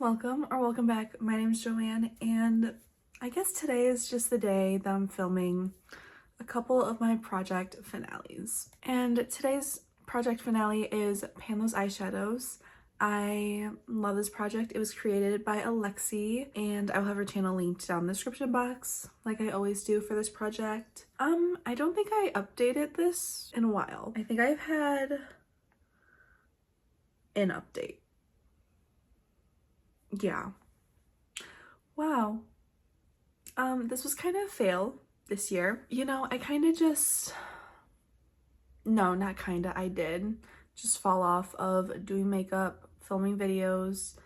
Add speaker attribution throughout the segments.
Speaker 1: Welcome or welcome back. My name is Joanne, and I guess today is just the day that I'm filming a couple of my project finales. And today's project finale is Pan Those Eyeshadows. I love this project. It was created by Alexi, and I will have her channel linked down in the description box, like I always do for this project. I don't think I updated this in a while. I think I've had an update. Yeah. Wow. This was kind of a fail this year. I kind of just, no, not kind of, I did just fall off of doing makeup, filming videos,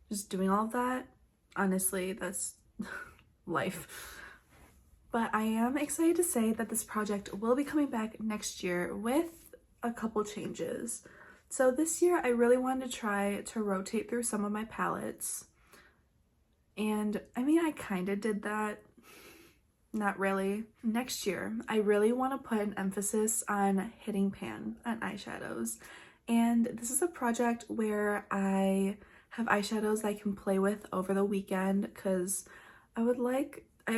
Speaker 1: just doing all of that. Honestly, that's life. But I am excited to say that this project will be coming back next year with a couple changes. So this year I really wanted to try to rotate through some of my palettes. And I mean, I kind of did that. Not really. Next year, I really want to put an emphasis on hitting pan on eyeshadows. And this is a project where I have eyeshadows I can play with over the weekend because I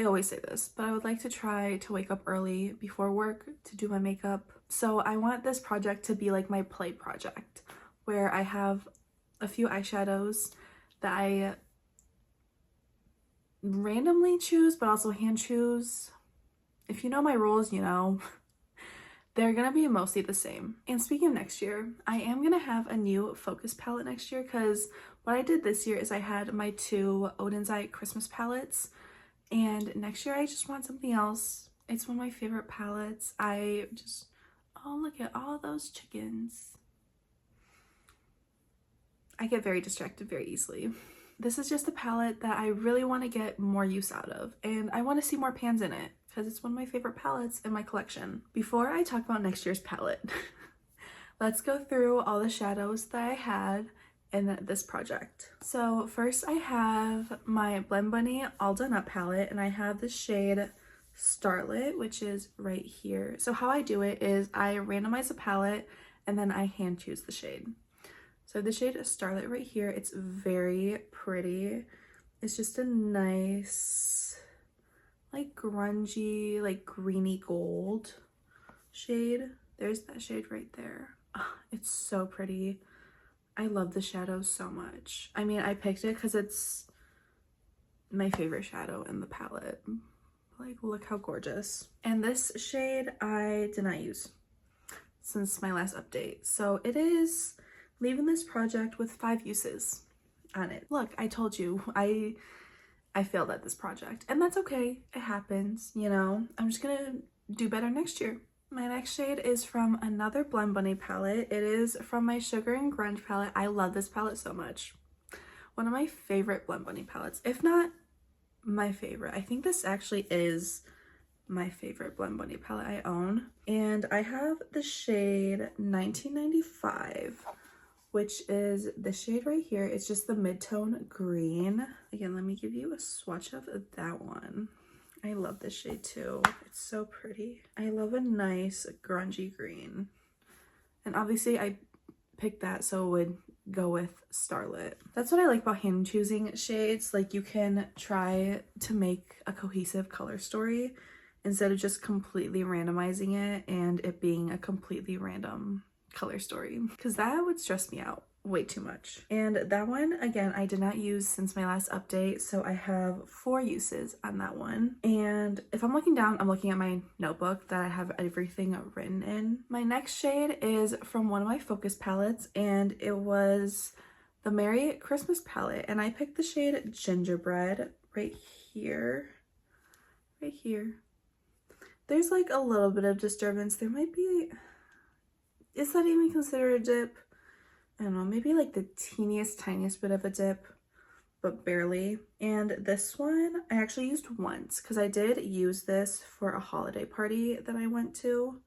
Speaker 1: always say this, but I would like to try to wake up early before work to do my makeup. So I want this project to be like my play project where I have a few eyeshadows that I randomly choose but also hand choose. If you know my rules, you know they're gonna be mostly the same. And speaking of next year, I am gonna have a new focus palette next year because what I did this year is I had my two Odin's Eye Christmas palettes, and next year I just want something else. It's one of my favorite palettes. Oh, look at all those chickens. I get very distracted very easily. This is just a palette that I really want to get more use out of, and I want to see more pans in it because it's one of my favorite palettes in my collection. Before I talk about next year's palette, let's go through all the shadows that I had in this project. So first I have my Blend Bunny All Done Up palette, and I have the shade Starlit, which is right here. So how I do it is I randomize a palette and then I hand choose the shade. So the shade Starlit right here, it's very pretty. It's just a nice, like grungy, like greeny gold shade. There's that shade right there. Oh, it's so pretty. I love the shadow so much. I mean, I picked it because it's my favorite shadow in the palette. Like, look how gorgeous. And this shade I did not use since my last update. So it is leaving this project with 5 uses on it. Look, I told you, I failed at this project, and that's okay. It happens, you know. I'm just gonna do better next year. My next shade is from another Blend Bunny palette. It is from my Sugar and Grunge palette. I love this palette so much. One of my favorite Blend Bunny palettes, if not my favorite. I think this actually is my favorite Blend Bunny palette I own. And I have the shade 1995, which is the shade right here. It's just the mid-tone green. Again, let me give you a swatch of that one. I love this shade too. It's so pretty. I love a nice grungy green. And obviously I picked that so it would go with Starlit. That's what I like about hand choosing shades. Like, you can try to make a cohesive color story instead of just completely randomizing it and it being a completely random color story, because that would stress me out way too much. And that one, again, I did not use since my last update, so I have 4 uses on that one. And if I'm looking down, I'm looking at my notebook that I have everything written in. My next shade is from one of my focus palettes, and it was the Merry Christmas palette, and I picked the shade Gingerbread right here. Right here. There's like a little bit of disturbance. There might be, is that even considered a dip? I don't know, maybe like the tiniest bit of a dip, but barely. And this one I actually used once because I did use this for a holiday party that I went to.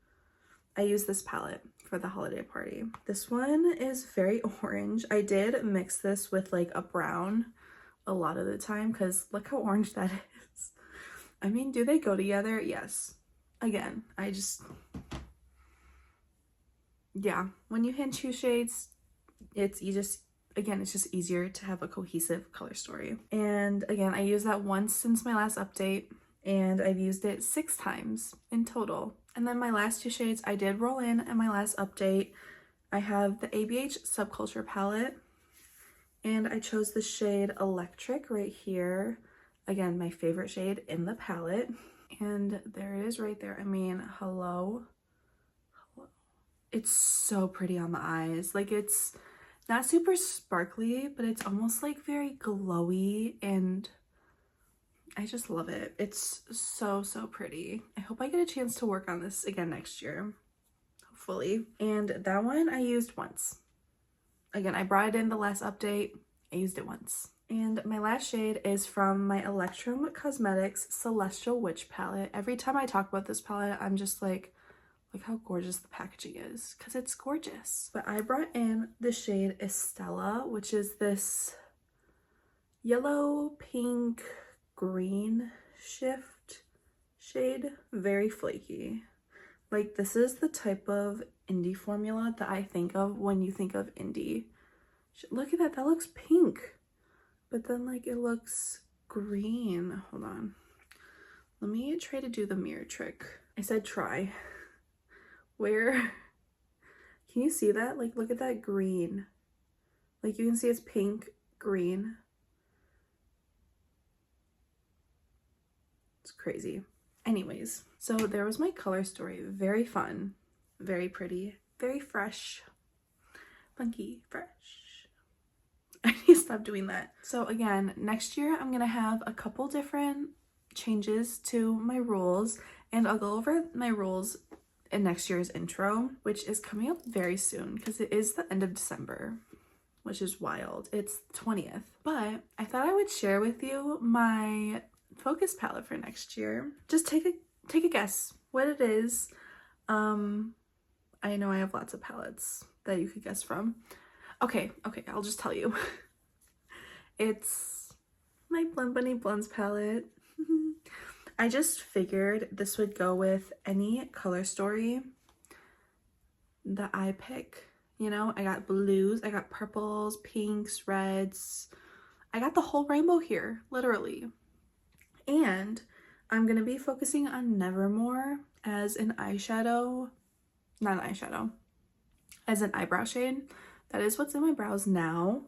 Speaker 1: I used this palette for the holiday party. This one is very orange. I did mix this with like a brown a lot of the time because look how orange that is. I mean, do they go together? Yes. Again, yeah, when you hand choose shades, you just again, it's just easier to have a cohesive color story. And again, I used that once since my last update, and I've used it 6 times in total. And then my last 2 shades I did roll in my last update. I have the ABH Subculture palette, and I chose the shade Electric right here. Again, my favorite shade in the palette. And there it is right there. I mean, hello. It's so pretty on the eyes. Like, it's not super sparkly, but it's almost like very glowy, and I just love it. It's so, so pretty. I hope I get a chance to work on this again next year, hopefully. And that one I used once. Again, I brought it in the last update. I used it once. And my last shade is from my Electrum Cosmetics Celestial Witch palette. Every time I talk about this palette, I'm just like, look how gorgeous the packaging is, because it's gorgeous. But I brought in the shade Estella, which is this yellow, pink, green shift shade. Very flaky. Like, this is the type of indie formula that I think of when you think of indie. Look at that, that looks pink. But then, like, it looks green. Hold on. Let me try to do the mirror trick. I said try. Where? Can you see that? Like, look at that green. Like, you can see it's pink, green. It's crazy. Anyways, so there was my color story. Very fun, very pretty, very fresh, funky, fresh. I need to stop doing that. So again, next year I'm gonna have a couple different changes to my rules, and I'll go over my rules in next year's intro, which is coming up very soon because it is the end of December, which is wild. It's 20th. But I thought I would share with you my focus palette for next year. Just take a guess what it is. I know I have lots of palettes that you could guess from. Okay, I'll just tell you. It's my Blend Bunny Blends palette. I just figured this would go with any color story that I pick. You know, I got blues, I got purples, pinks, reds. I got the whole rainbow here, literally. And I'm gonna be focusing on Nevermore as an eyeshadow, not an eyeshadow, as an eyebrow shade. That is what's in my brows now.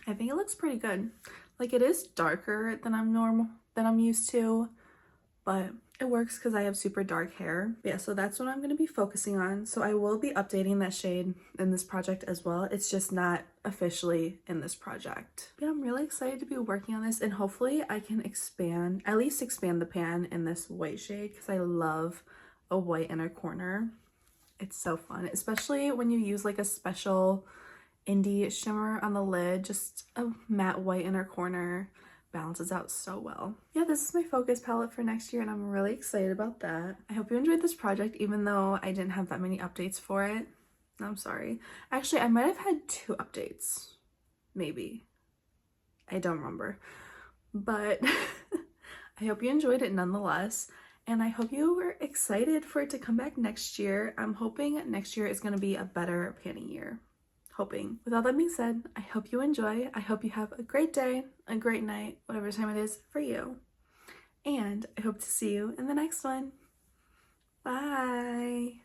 Speaker 1: I think it looks pretty good. Like, it is darker than I'm used to, but it works because I have super dark hair. Yeah, so that's what I'm going to be focusing on. So I will be updating that shade in this project as well. It's just not officially in this project. Yeah, I'm really excited to be working on this, and hopefully I can at least expand the pan in this white shade, because I love a white inner corner. It's so fun, especially when you use like a special indie shimmer on the lid. Just a matte white inner corner balances out so well. Yeah, this is my focus palette for next year, and I'm really excited about that. I hope you enjoyed this project, even though I didn't have that many updates for it. I'm sorry. Actually, I might have had 2 updates. Maybe. I don't remember. But I hope you enjoyed it nonetheless. And I hope you were excited for it to come back next year. I'm hoping next year is going to be a better panning year. Hoping. With all that being said, I hope you enjoy. I hope you have a great day, a great night, whatever time it is for you. And I hope to see you in the next one. Bye.